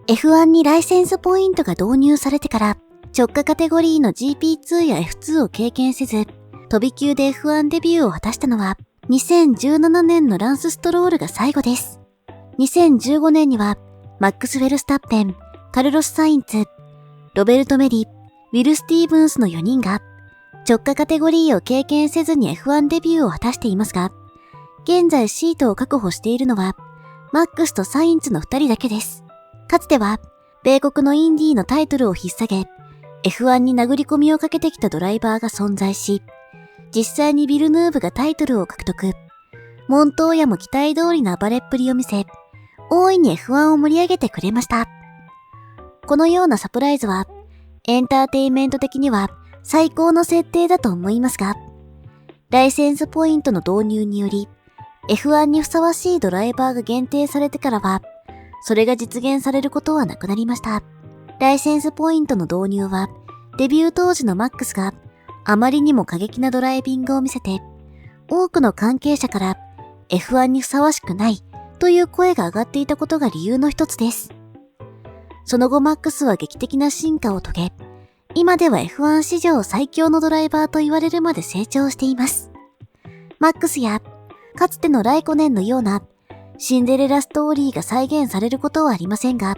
F1 にライセンスポイントが導入されてから直下カテゴリーの GP2 や F2 を経験せず、飛び級で F1 デビューを果たしたのは2017年のランス・ストロールが最後です。2015年にはマックス・フェルスタッペン、カルロス・サインツ、ロベルト・メリ、ウィル・スティーブンスの4人が直下カテゴリーを経験せずに F1 デビューを果たしていますが、現在シートを確保しているのはマックスとサインツの2人だけです。かつては米国のインディーのタイトルを引っ提げ、F1 に殴り込みをかけてきたドライバーが存在し、実際にビルヌーブがタイトルを獲得。モントーヤも期待通りの暴れっぷりを見せ、大いに F1 を盛り上げてくれました。このようなサプライズは、エンターテインメント的には最高の設定だと思いますが、ライセンスポイントの導入により、F1 にふさわしいドライバーが限定されてからは、それが実現されることはなくなりました。ライセンスポイントの導入は、デビュー当時のマックスがあまりにも過激なドライビングを見せて、多くの関係者から F1 にふさわしくないという声が上がっていたことが理由の一つです。その後マックスは劇的な進化を遂げ、今では F1 史上最強のドライバーと言われるまで成長しています。マックスや、かつてのライコネンのようなシンデレラストーリーが再現されることはありませんが、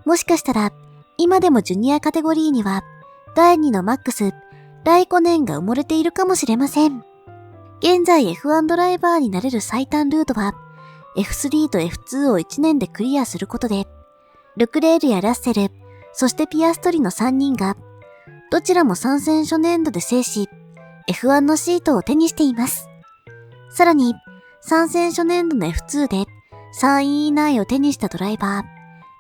もしかしたら今でもジュニアカテゴリーには第2のマックス、ライコネンが埋もれているかもしれません。現在 F1 ドライバーになれる最短ルートは F3 と F2 を1年でクリアすることで、ルクレールやラッセル、そしてピアストリの3人がどちらも参戦初年度で制し、F1 のシートを手にしています。さらに、参戦初年度の F2 で3位以内を手にしたドライバ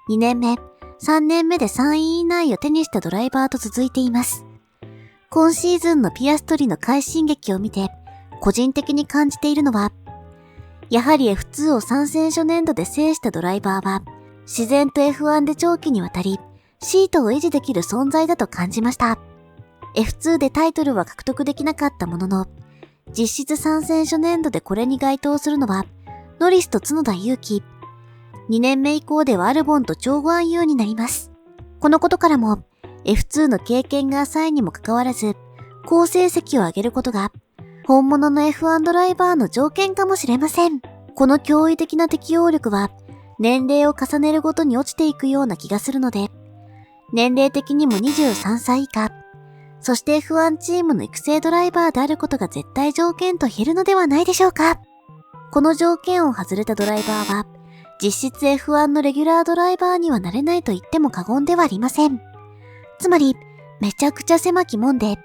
ー、2年目、3年目で3位以内を手にしたドライバーと続いています。今シーズンのピアストリの快進撃を見て、個人的に感じているのは、やはり F2 を参戦初年度で制したドライバーは、自然と F1 で長期にわたり、シートを維持できる存在だと感じました。F2 でタイトルは獲得できなかったものの、実質参戦初年度でこれに該当するのは、ノリスと角田裕樹。2年目以降ではアルボンとチョウ・グアンユーになります。このことからも、F2 の経験が浅いにもかかわらず、好成績を上げることが、本物の F1 ドライバーの条件かもしれません。この驚異的な適応力は、年齢を重ねるごとに落ちていくような気がするので、年齢的にも23歳以下、そして F1 チームの育成ドライバーであることが絶対条件と言えるのではないでしょうか。この条件を外れたドライバーは、実質 F1 のレギュラードライバーにはなれないと言っても過言ではありません。つまり、めちゃくちゃ狭き門で、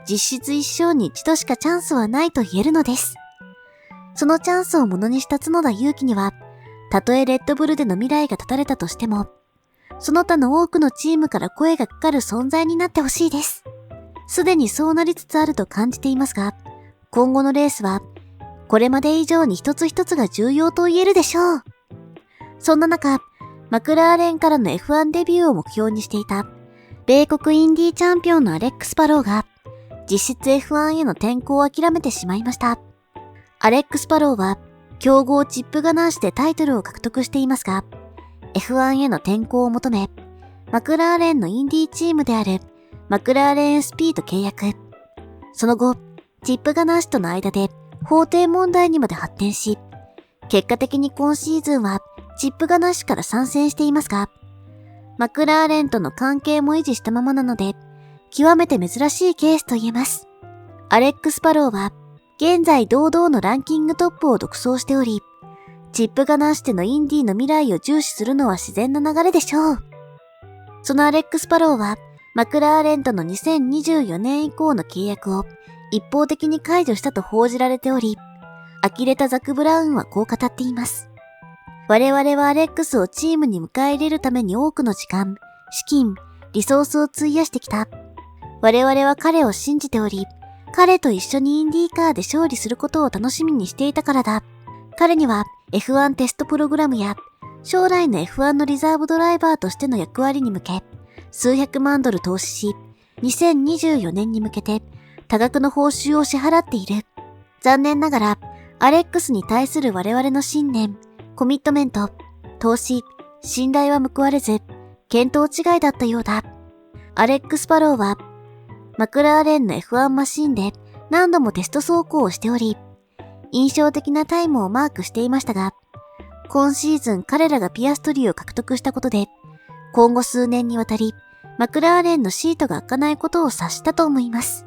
実質一生に一度しかチャンスはないと言えるのです。そのチャンスをものにした角田裕樹には、たとえレッドブルでの未来が絶たれたとしても、その他の多くのチームから声がかかる存在になってほしいです。すでにそうなりつつあると感じていますが、今後のレースは、これまで以上に一つ一つが重要と言えるでしょう。そんな中、マクラーレンからの F1 デビューを目標にしていた、米国インディーチャンピオンのアレックス・パローが、実質 F1 への転向を諦めてしまいました。アレックス・パローは、強豪チップガナーシでタイトルを獲得していますが、F1 への転向を求め、マクラーレンのインディーチームであるマクラーレン SP と契約。その後、チップガナーシとの間で法廷問題にまで発展し、結果的に今シーズンはチップガナッシュから参戦していますが、マクラーレンとの関係も維持したままなので、極めて珍しいケースと言えます。アレックス・パローは、現在堂々のランキングトップを独走しており、チップガナッシュでのインディーの未来を重視するのは自然な流れでしょう。そのアレックス・パローは、マクラーレンとの2024年以降の契約を一方的に解除したと報じられており、呆れたザク・ブラウンはこう語っています。我々はアレックスをチームに迎え入れるために多くの時間、資金、リソースを費やしてきた。我々は彼を信じており、彼と一緒にインディーカーで勝利することを楽しみにしていたからだ。彼には F1 テストプログラムや将来の F1 のリザーブドライバーとしての役割に向け、数百万ドル投資し、2024年に向けて多額の報酬を支払っている。残念ながら、アレックスに対する我々の信念、コミットメント、投資、信頼は報われず、見当違いだったようだ。アレックス・パローは、マクラーレンの F1 マシンで何度もテスト走行をしており、印象的なタイムをマークしていましたが、今シーズン彼らがピアストリーを獲得したことで、今後数年にわたり、マクラーレンのシートが開かないことを察したと思います。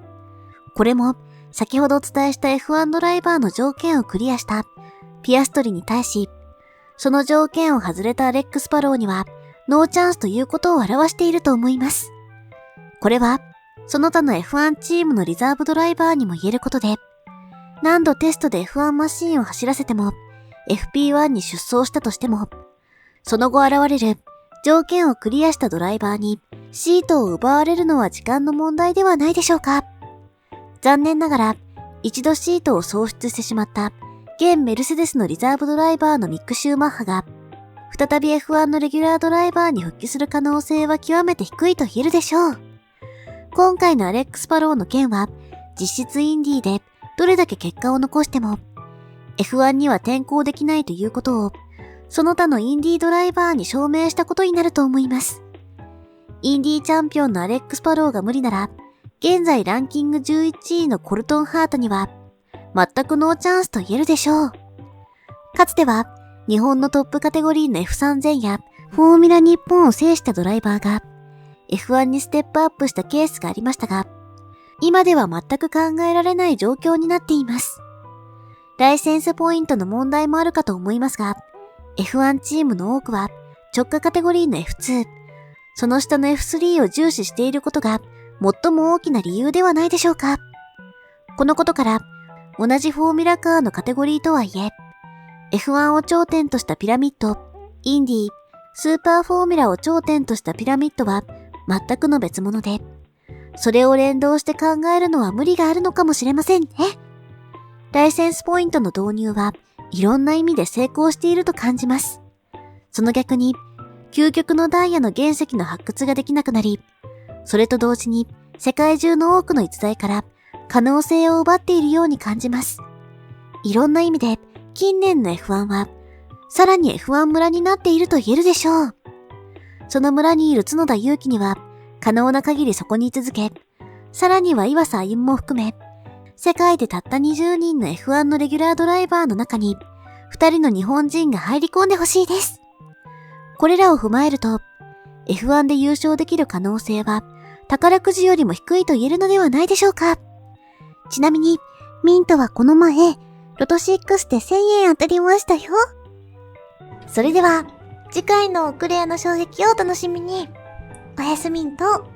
これも、先ほどお伝えした F1 ドライバーの条件をクリアしたピアストリに対し、その条件を外れたアレックス・パローには、ノーチャンスということを表していると思います。これは、その他の F1 チームのリザーブドライバーにも言えることで、何度テストで F1 マシンを走らせても、FP1 に出走したとしても、その後現れる条件をクリアしたドライバーにシートを奪われるのは時間の問題ではないでしょうか。残念ながら、一度シートを喪失してしまった現メルセデスのリザーブドライバーのミック・シューマッハが、再び F1 のレギュラードライバーに復帰する可能性は極めて低いと言えるでしょう。今回のアレックス・パローの件は、実質インディーでどれだけ結果を残しても、F1 には転向できないということを、その他のインディードライバーに証明したことになると思います。インディーチャンピオンのアレックス・パローが無理なら、現在ランキング11位のコルトン・ハートには、全くノーチャンスと言えるでしょう。かつては、日本のトップカテゴリーの F3000 やフォーミュラ日本を制したドライバーが、F1 にステップアップしたケースがありましたが、今では全く考えられない状況になっています。ライセンスポイントの問題もあるかと思いますが、F1 チームの多くは直下カテゴリーの F2、その下の F3 を重視していることが最も大きな理由ではないでしょうか。このことから、同じフォーミュラカーのカテゴリーとはいえ、F1 を頂点としたピラミッド、インディー、スーパーフォーミュラを頂点としたピラミッドは全くの別物で、それを連動して考えるのは無理があるのかもしれませんね。ライセンスポイントの導入はいろんな意味で成功していると感じます。その逆に、究極のダイヤの原石の発掘ができなくなり、それと同時に世界中の多くの逸材から可能性を奪っているように感じます。いろんな意味で近年の F1 はさらに F1 村になっていると言えるでしょう。その村にいる角田裕樹には可能な限りそこに居続け、さらには岩佐歩も含め、世界でたった20人の F1 のレギュラードライバーの中に2人の日本人が入り込んでほしいです。これらを踏まえると、F1 で優勝できる可能性は宝くじよりも低いと言えるのではないでしょうか。ちなみに、ミントはこの前、ロト6で1000円当たりましたよ。それでは、次回のクレアの衝撃をお楽しみに。おやすみんと。